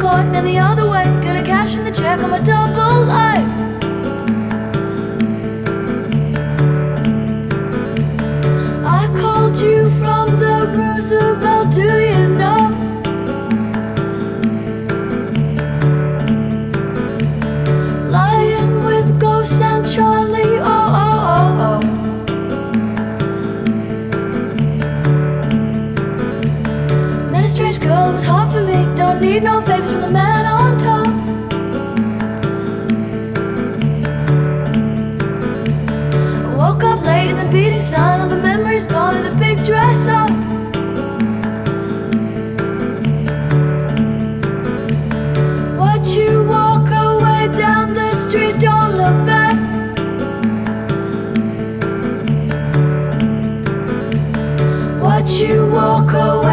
coin and the other way, gonna cash in the check on my double life. I called you from the Roosevelt, do you know? Lying with Ghost and Charlie, oh, oh, oh, oh. Met a strange girl, it was hard for me. Don't need no favors from the man on top. I woke up late in the beating sun, all the memories gone in the big dress up. Watch you walk away down the street, don't look back. Watch you walk away